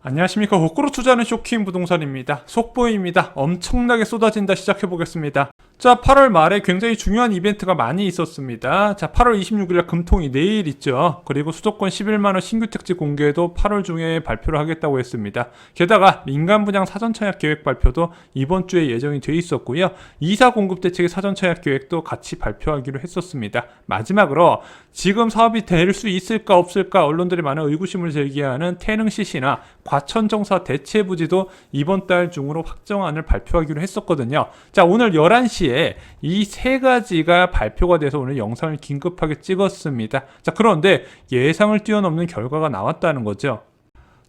안녕하십니까. 거꾸로 투자하는 쇼킹 부동산입니다. 속보입니다. 엄청나게 쏟아진다. 시작해보겠습니다. 자, 8월 말에 굉장히 중요한 이벤트가 많이 있었습니다. 자, 8월 26일 금통이 내일 있죠. 그리고 수도권 11만원 신규 택지 공개도 8월 중에 발표를 하겠다고 했습니다. 게다가 민간 분양 사전 청약 계획 발표도 이번 주에 예정이 돼 있었고요. 이사 공급 대책의 사전 청약 계획도 같이 발표하기로 했었습니다. 마지막으로 지금 사업이 될 수 있을까 없을까 언론들이 많은 의구심을 제기하는 태릉 CC나 과천정사 대체부지도 이번 달 중으로 확정안을 발표하기로 했었거든요. 자, 오늘 11시에 이 세 가지가 발표가 돼서 오늘 영상을 긴급하게 찍었습니다. 자, 그런데 예상을 뛰어넘는 결과가 나왔다는 거죠.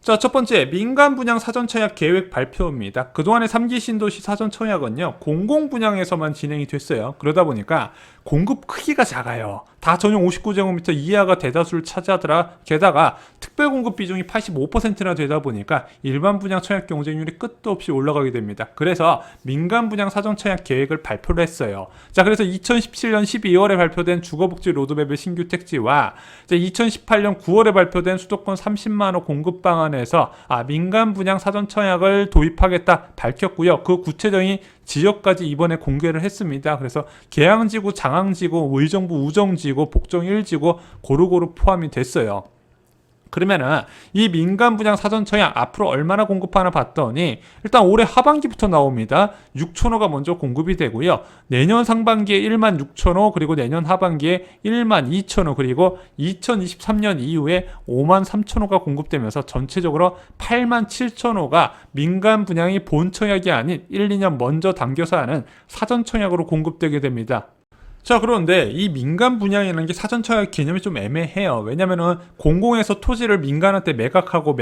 자, 첫 번째, 민간 분양 사전 청약 계획 발표입니다. 그동안의 3기 신도시 사전 청약은요, 공공 분양에서만 진행이 됐어요. 그러다 보니까 공급 크기가 작아요. 다 전용 59제곱미터 이하가 대다수를 차지하더라. 게다가 특별 공급 비중이 85%나 되다 보니까 일반 분양 청약 경쟁률이 끝도 없이 올라가게 됩니다. 그래서 민간 분양 사전 청약 계획을 발표를 했어요. 자, 그래서 2017년 12월에 발표된 주거복지 로드맵의 신규 택지와 2018년 9월에 발표된 수도권 30만호 공급 방안에서 민간 분양 사전 청약을 도입하겠다 밝혔고요. 그 구체적인 지역까지 이번에 공개를 했습니다. 그래서 계양지구, 장항지구, 의정부 우정지구, 복정 1지구 고루고루 포함이 됐어요. 그러면은 이 민간 분양 사전 청약 앞으로 얼마나 공급하나 봤더니 일단 올해 하반기부터 나옵니다. 6,000호가 먼저 공급이 되고요. 내년 상반기에 1만 6,000호, 그리고 내년 하반기에 1만 2,000호, 그리고 2023년 이후에 5만 3,000호가 공급되면서 전체적으로 8만 7,000호가 민간 분양이 본 청약이 아닌 1, 2년 먼저 당겨서 하는 사전 청약으로 공급되게 됩니다. 자, 그런데 이 민간 분양이라는 게 사전 청약 개념이 좀 애매해요. 왜냐면은 공공에서 토지를 민간한테 매각하고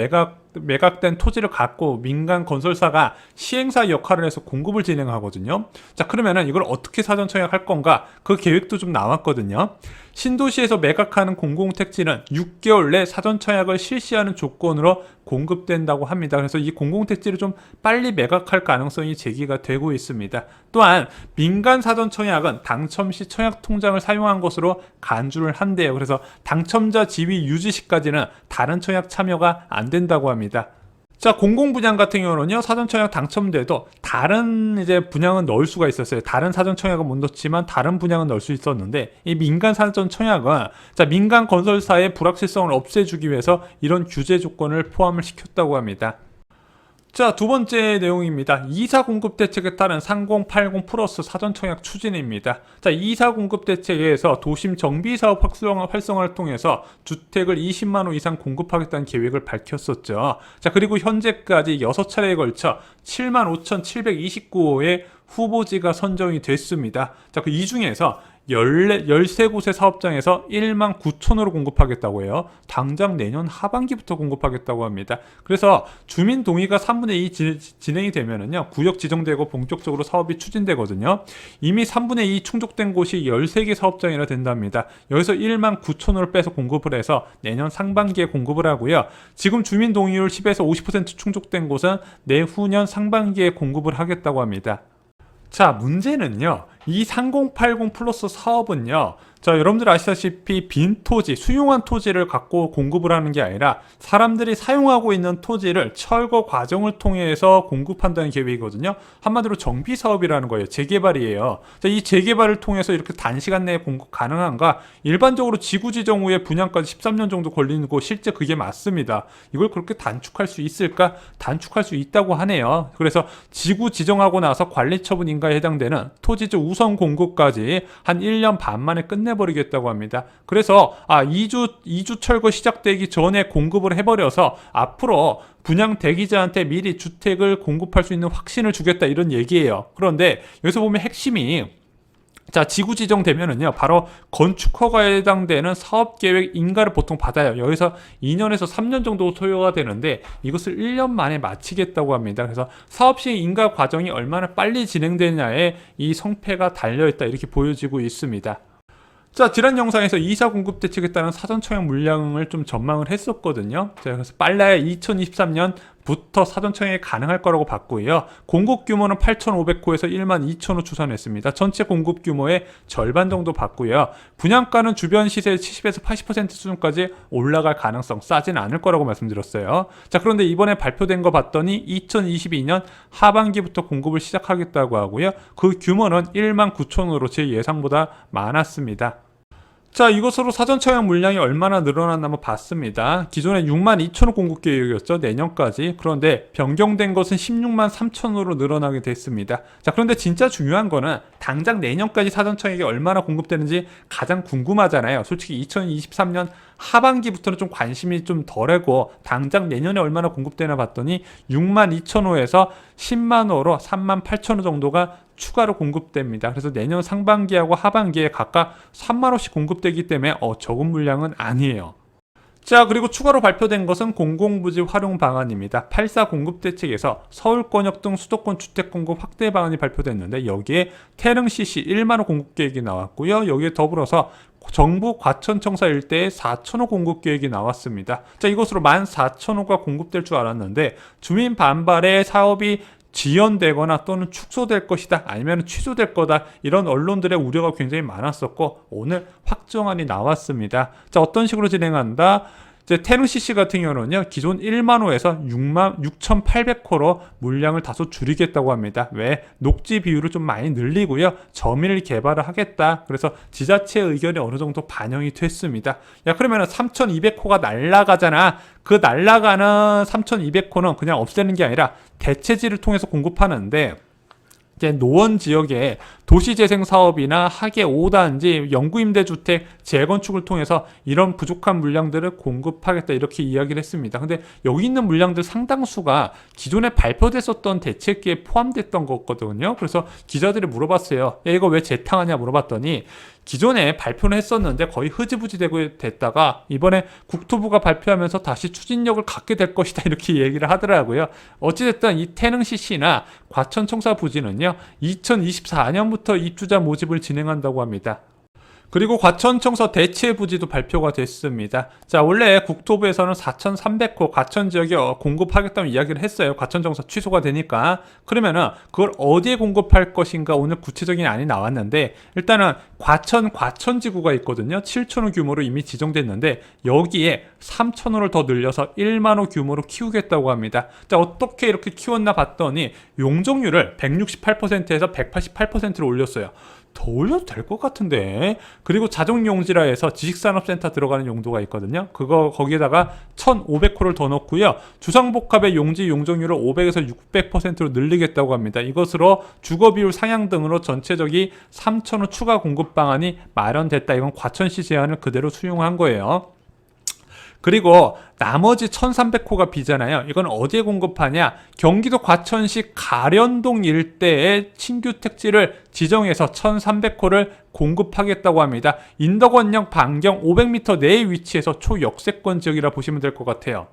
매각된 토지를 갖고 민간 건설사가 시행사 역할을 해서 공급을 진행하거든요. 자, 그러면은 이걸 어떻게 사전 청약할 건가? 그 계획도 좀 나왔거든요. 신도시에서 매각하는 공공택지는 6개월 내 사전 청약을 실시하는 조건으로 공급된다고 합니다. 그래서 이 공공택지를 좀 빨리 매각할 가능성이 제기가 되고 있습니다. 또한 민간 사전 청약은 당첨 시 청약 통장을 사용한 것으로 간주를 한대요. 그래서 당첨자 지위 유지 시까지는 다른 청약 참여가 안 된다고 합니다. 자, 공공분양 같은 경우는요, 사전 청약 당첨돼도 다른 분양은 넣을 수가 있었어요. 다른 사전 청약은 못 넣지만 다른 분양은 넣을 수 있었는데, 이 민간 사전 청약은 민간 건설사의 불확실성을 없애주기 위해서 이런 규제 조건을 포함을 시켰다고 합니다. 자, 두 번째 내용입니다. 이사 공급 대책에 따른 3080 플러스 사전 청약 추진입니다. 자, 이사 공급 대책에서 도심 정비 사업 활성화를 통해서 주택을 20만 호 이상 공급하겠다는 계획을 밝혔었죠. 자, 그리고 현재까지 6차례에 걸쳐 75,729호의 후보지가 선정이 됐습니다. 자, 이 중에서 13곳의 사업장에서 1만 9천호를 공급하겠다고 해요. 당장 내년 하반기부터 공급하겠다고 합니다. 그래서 주민 동의가 3분의 2 진행이 되면은요, 구역 지정되고 본격적으로 사업이 추진되거든요. 이미 3분의 2 충족된 곳이 13개 사업장이나 된답니다. 여기서 1만 9천호를 빼서 공급을 해서 내년 상반기에 공급을 하고요. 지금 주민 동의율 10에서 50% 충족된 곳은 내후년 상반기에 공급을 하겠다고 합니다. 자, 문제는요, 이 3080 플러스 사업은요, 자, 여러분들 아시다시피 빈 토지, 수용한 토지를 갖고 공급을 하는 게 아니라 사람들이 사용하고 있는 토지를 철거 과정을 통해서 공급한다는 계획이거든요. 한마디로 정비 사업이라는 거예요. 재개발이에요. 자, 이 재개발을 통해서 이렇게 단시간 내에 공급 가능한가? 일반적으로 지구 지정 후에 분양까지 13년 정도 걸리는 거 실제 그게 맞습니다. 이걸 그렇게 단축할 수 있을까? 단축할 수 있다고 하네요. 그래서 지구 지정하고 나서 관리 처분 인가에 해당되는 토지주 우선 공급까지 한 1년 반 만에 끝내버리겠다고 합니다. 그래서 2주 철거 시작되기 전에 공급을 해버려서 앞으로 분양 대기자한테 미리 주택을 공급할 수 있는 확신을 주겠다, 이런 얘기예요. 그런데 여기서 보면 핵심이, 자, 지구 지정되면은요, 바로 건축 허가에 해당되는 사업계획 인가를 보통 받아요. 여기서 2년에서 3년 정도 소요가 되는데 이것을 1년 만에 마치겠다고 합니다. 그래서 사업 시행 인가 과정이 얼마나 빨리 진행되냐에 이 성패가 달려있다, 이렇게 보여지고 있습니다. 자, 지난 영상에서 이사 공급 대책에 따른 사전 청약 물량을 좀 전망을 했었거든요. 자, 그래서 빨라야 2023년 부터 사전청약이 가능할 거라고 봤고요. 공급 규모는 8,500호에서 12,000호 추산했습니다. 전체 공급 규모의 절반 정도 봤고요. 분양가는 주변 시세의 70에서 80% 수준까지 올라갈 가능성 싸진 않을 거라고 말씀드렸어요. 자, 그런데 이번에 발표된 거 봤더니 2022년 하반기부터 공급을 시작하겠다고 하고요. 그 규모는 19,000호로 제 예상보다 많았습니다. 자, 이것으로 사전청약 물량이 얼마나 늘어났나 한번 봤습니다. 기존에 62,000호 공급 계획이었죠. 내년까지. 그런데 변경된 것은 163,000호로 늘어나게 됐습니다. 자, 그런데 진짜 중요한 거는 당장 내년까지 사전청약이 얼마나 공급되는지 가장 궁금하잖아요. 솔직히 2023년 하반기부터는 좀 관심이 좀 덜하고 당장 내년에 얼마나 공급되나 봤더니 62,000호에서 100,000호로 38,000호 정도가 추가로 공급됩니다. 그래서 내년 상반기하고 하반기에 각각 30,000호씩 공급되기 때문에 적은 물량은 아니에요. 자, 그리고 추가로 발표된 것은 공공부지 활용 방안입니다. 8.4 공급대책에서 서울권역 등 수도권 주택 공급 확대 방안이 발표됐는데 여기에 태릉 CC 1만호 공급 계획이 나왔고요. 여기에 더불어서 정부 과천청사 일대에 4,000호 공급 계획이 나왔습니다. 자, 이것으로 14,000호가 공급될 줄 알았는데 주민 반발에 사업이 지연되거나 또는 축소될 것이다, 아니면 취소될 거다, 이런 언론들의 우려가 굉장히 많았었고 오늘 확정안이 나왔습니다. 자, 어떤 식으로 진행한다? 이제 태릉 CC 같은 경우는요, 기존 1만호에서 6,800호로 물량을 다소 줄이겠다고 합니다. 왜? 녹지 비율을 좀 많이 늘리고요, 점유를 개발을 하겠다. 그래서 지자체의 의견이 어느 정도 반영이 됐습니다. 야, 그러면 3,200호가 날라가잖아. 그 날라가는 3,200호는 그냥 없애는 게 아니라 대체지를 통해서 공급하는데, 이제 노원 지역에 도시재생 사업이나 하계 5단지, 영구임대주택 재건축을 통해서 이런 부족한 물량들을 공급하겠다, 이렇게 이야기를 했습니다. 근데 여기 있는 물량들 상당수가 기존에 발표됐었던 대책기에 포함됐던 거거든요. 그래서 기자들이 물어봤어요. 야, 이거 왜 재탕하냐 물어봤더니 기존에 발표는 했었는데 거의 흐지부지 되고 됐다가 이번에 국토부가 발표하면서 다시 추진력을 갖게 될 것이다, 이렇게 얘기를 하더라고요. 어찌됐든 이 태릉 CC나 과천청사 부지는요 2024년부터 입주자 모집을 진행한다고 합니다. 그리고 과천청사 대체 부지도 발표가 됐습니다. 자, 원래 국토부에서는 4,300호 과천 지역에 공급하겠다는 이야기를 했어요. 과천청사 취소가 되니까. 그러면은 그걸 어디에 공급할 것인가 오늘 구체적인 안이 나왔는데, 일단은 과천지구가 있거든요. 7,000호 규모로 이미 지정됐는데 여기에 3,000호를 더 늘려서 1만호 규모로 키우겠다고 합니다. 자, 어떻게 이렇게 키웠나 봤더니 용적률을 168%에서 188%로 올렸어요. 더 올려도 될 것 같은데. 그리고 자정용지라 해서 지식산업센터 들어가는 용도가 있거든요. 거기에다가 1,500호를 더 넣고요, 주상복합의 용지 용적률을 500에서 600%로 늘리겠다고 합니다. 이것으로 주거비율 상향 등으로 전체적인 3,000호 추가 공급 방안이 마련됐다. 이건 과천시 제안을 그대로 수용한 거예요. 그리고 나머지 1,300호가 비잖아요. 이건 어디에 공급하냐? 경기도 과천시 가련동 일대에 신규 택지를 지정해서 1,300호를 공급하겠다고 합니다. 인덕원역 반경 500m 내에 위치해서 초역세권 지역이라 보시면 될 것 같아요.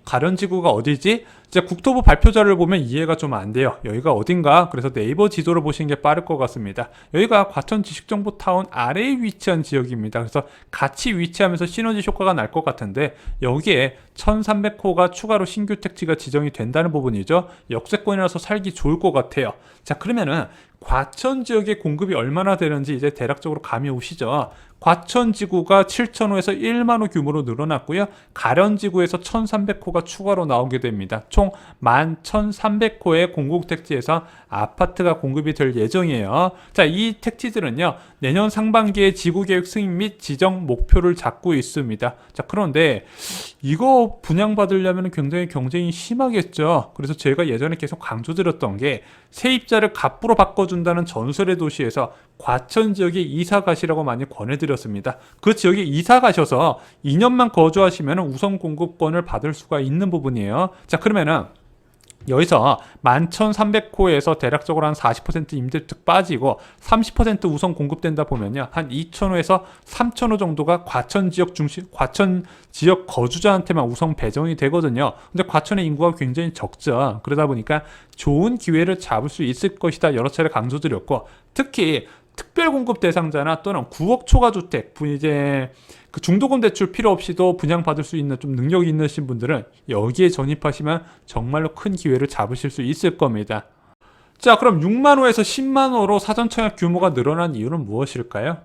가련지구가 어디지? 이제 국토부 발표자를 보면 이해가 좀 안 돼요. 여기가 어딘가? 그래서 네이버 지도를 보시는 게 빠를 것 같습니다. 여기가 과천 지식정보타운 아래에 위치한 지역입니다. 그래서 같이 위치하면서 시너지 효과가 날 것 같은데 여기에 1,300호가 추가로 신규 택지가 지정이 된다는 부분이죠. 역세권이라서 살기 좋을 것 같아요. 자, 그러면은 과천 지역의 공급이 얼마나 되는지 이제 대략적으로 감이 오시죠. 과천지구가 7,000호에서 1만호 규모로 늘어났고요. 가련지구에서 1,300호가 추가로 나오게 됩니다. 총 11,300호의 공공택지에서 아파트가 공급이 될 예정이에요. 자, 이 택지들은요, 내년 상반기에 지구계획 승인 및 지정 목표를 잡고 있습니다. 자, 그런데 이거 분양받으려면 굉장히 경쟁이 심하겠죠. 그래서 제가 예전에 계속 강조드렸던 게 세입자를 갑부로 바꿔준다는 전설의 도시에서 과천 지역에 이사 가시라고 많이 권해드렸습니다. 그 지역에 이사 가셔서 2년만 거주하시면 우선 공급권을 받을 수가 있는 부분이에요. 자, 그러면은 여기서 11,300호에서 대략적으로 한 40% 임대주택 빠지고 30% 우선 공급된다 보면요, 한 2,000호에서 3,000호 정도가 과천 지역 거주자한테만 우선 배정이 되거든요. 근데 과천의 인구가 굉장히 적죠. 그러다 보니까 좋은 기회를 잡을 수 있을 것이다, 여러 차례 강조드렸고, 특히 특별 공급 대상자나 또는 9억 초과 주택, 이제 그 중도금 대출 필요 없이도 분양받을 수 있는 좀 능력이 있으신 분들은 여기에 전입하시면 정말로 큰 기회를 잡으실 수 있을 겁니다. 자, 그럼 6만 호에서 10만 호로 사전 청약 규모가 늘어난 이유는 무엇일까요?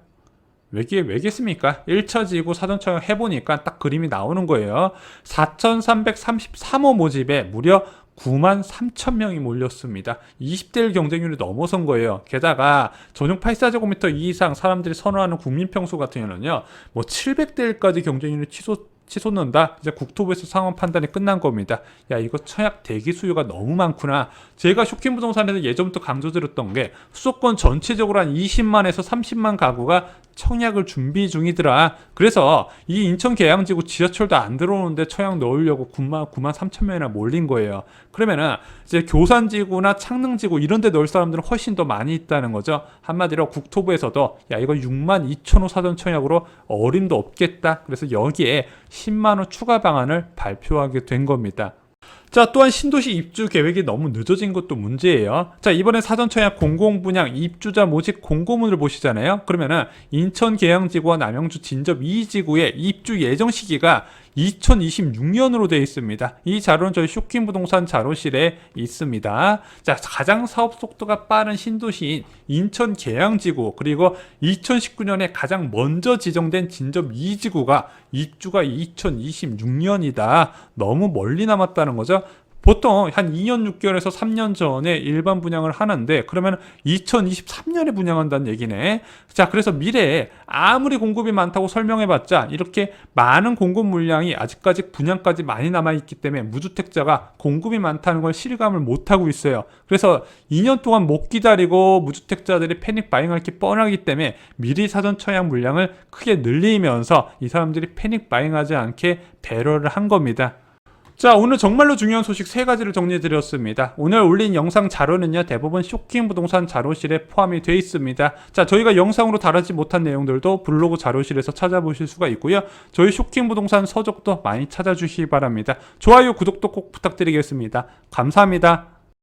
왜겠습니까? 1차 지구 사전 청약 해보니까 딱 그림이 나오는 거예요. 4,333호 모집에 무려 9만 3천 명이 몰렸습니다. 20대 1 경쟁률이 넘어선 거예요. 게다가 전용 84제곱미터 이상 사람들이 선호하는 국민평수 같은 경우는요, 뭐 700대 1까지 경쟁률이 치솟는다. 이제 국토부에서 상황 판단이 끝난 겁니다. 야, 이거 청약 대기 수요가 너무 많구나. 제가 쇼킹 부동산에서 예전부터 강조드렸던 게 수도권 전체적으로 한 20만에서 30만 가구가 청약을 준비 중이더라. 그래서 이 인천 계양지구 지하철도 안 들어오는데 청약 넣으려고 9만 3천 명이나 몰린 거예요. 그러면은 이제 교산지구나 창릉지구 이런 데 넣을 사람들은 훨씬 더 많이 있다는 거죠. 한마디로 국토부에서도 야, 이거 6만 2천 호 사전 청약으로 어림도 없겠다. 그래서 여기에 10만 호 추가 방안을 발표하게 된 겁니다. 자, 또한 신도시 입주 계획이 너무 늦어진 것도 문제예요. 자, 이번에 사전청약 공공분양 입주자 모집 공고문을 보시잖아요. 그러면은 인천 계양지구와 남양주 진접 2지구의 입주 예정 시기가 2026년으로 되어 있습니다. 이 자료는 저희 쇼킹 부동산 자료실에 있습니다. 자, 가장 사업 속도가 빠른 신도시인 인천 계양지구, 그리고 2019년에 가장 먼저 지정된 진접 2지구가 입주가 2026년이다. 너무 멀리 남았다는 거죠. 보통 한 2년 6개월에서 3년 전에 일반 분양을 하는데, 그러면 2023년에 분양한다는 얘기네. 자, 그래서 미래에 아무리 공급이 많다고 설명해봤자 이렇게 많은 공급 물량이 아직까지 분양까지 많이 남아있기 때문에 무주택자가 공급이 많다는 걸 실감을 못하고 있어요. 그래서 2년 동안 못 기다리고 무주택자들이 패닉 바잉할 게 뻔하기 때문에 미리 사전 청약 물량을 크게 늘리면서 이 사람들이 패닉 바잉하지 않게 배려를 한 겁니다. 자, 오늘 정말로 중요한 소식 3가지를 정리해드렸습니다. 오늘 올린 영상 자료는요, 대부분 쇼킹 부동산 자료실에 포함이 되어 있습니다. 자, 저희가 영상으로 다루지 못한 내용들도 블로그 자료실에서 찾아보실 수가 있고요. 저희 쇼킹 부동산 서적도 많이 찾아주시기 바랍니다. 좋아요, 구독도 꼭 부탁드리겠습니다. 감사합니다.